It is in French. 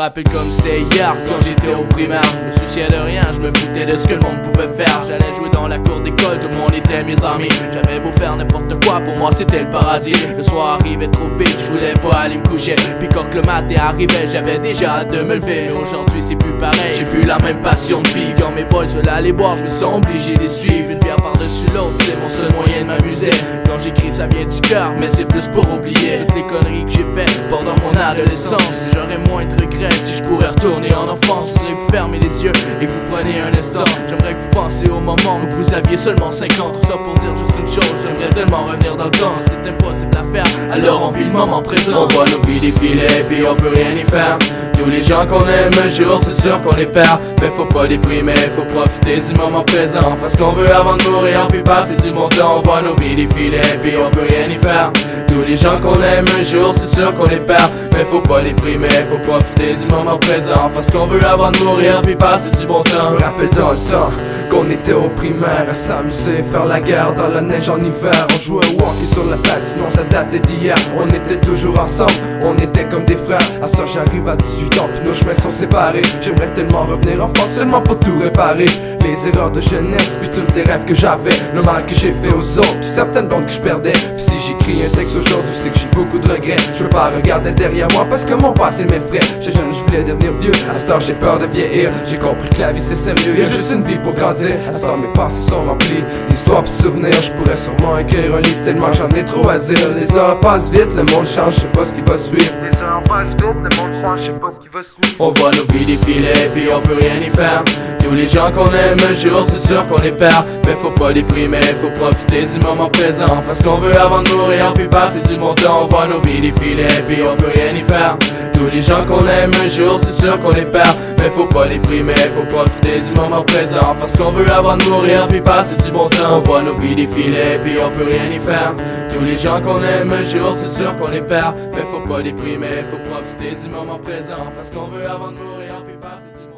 rappelle comme c'était hier quand j'étais au primaire. Je me souciais de rien, je me foutais de ce que le monde pouvait faire. J'allais jouer dans la cour d'école, tout le monde était mes amis. J'avais beau faire n'importe quoi, pour moi c'était le paradis. Le soir arrivait trop vite, je voulais pas aller me coucher. Puis quand le matin arrivait, j'avais déjà hâte de me lever. Mais aujourd'hui c'est plus pareil, j'ai plus la même passion de vivre. Quand mes boys veulent aller boire, je me sens obligé de les suivre. Une bière par-dessus l'autre, c'est mon seul moyen de m'amuser. Quand j'écris ça vient du cœur, mais c'est plus pour oublier toutes les conneries que j'ai faites pendant mon adolescence. J'aurais moins de regrets si je pourrais retourner en enfance. Je voudrais que vous fermez les yeux et que vous preniez un instant. J'aimerais que vous pensiez au moment où vous aviez seulement 5 ans. Tout ça pour dire juste une chose, j'aimerais tellement revenir dans le temps. C'est impossible à faire, alors on vit le moment présent. On voit nos vies défiler puis on peut rien y faire. Tous les gens qu'on aime un jour c'est sûr qu'on les perd. Mais faut pas déprimer, faut profiter du moment présent. Faire ce qu'on veut avant de mourir puis passer du bon temps. On voit nos vies défiler puis on peut rien y faire. Tous les gens qu'on aime un jour c'est sûr qu'on les perd. Mais faut pas déprimer, faut profiter du moment présent. Faire ce qu'on veut avant de mourir puis passer du bon temps. Je me rappelle dans le temps qu'on était au primaire à s'amuser, faire la guerre dans la neige en hiver. On jouait au hockey sur la patinoire, ça datait d'hier. On était toujours ensemble, on était comme des frères. À ce temps j'arrive à 18 ans puis nos chemins sont séparés. J'aimerais tellement revenir enfant seulement pour tout réparer. Les erreurs de jeunesse puis tous les rêves que j'avais, le mal que j'ai fait aux autres puis certaines blondes que je perdais. Puis si j'écris un texte aujourd'hui c'est que j'ai beaucoup de regrets. Je veux pas regarder derrière moi parce que mon passé m'effraie. J'étais jeune, je voulais devenir vieux, à ce temps j'ai peur de vieillir. J'ai compris que la vie c'est sérieux, y'a juste une vie pour grandir. À ce temps mes passés sont remplis d'histoires pis de souvenirs. Je pourrais sûrement écrire un livre tellement j'en ai trop à dire. Les heures passent vite, le monde change, je sais pas ce qui va suivre. Les heures passent vite, le monde change, je sais pas ce qui va suivre. On voit nos vies défiler puis on peut rien y faire. Tous les gens qu'on aime un jour c'est sûr qu'on les perd. Mais faut pas déprimer, faut profiter du moment présent. Faire ce qu'on veut avant de mourir puis passer du bon temps. On voit nos vies défiler puis on peut rien y faire. Tous les gens qu'on aime un jour c'est sûr qu'on les perd. Mais faut pas déprimer, faut profiter du moment présent. Faire ce qu'on veut avant de mourir puis passer du bon temps. On voit nos vies défiler puis on peut rien y faire. Tous les gens qu'on aime un jour c'est sûr qu'on les perd. Mais faut pas déprimer, faut profiter du moment présent. Faire ce qu'on veut avant de mourir puis passer du bon temps.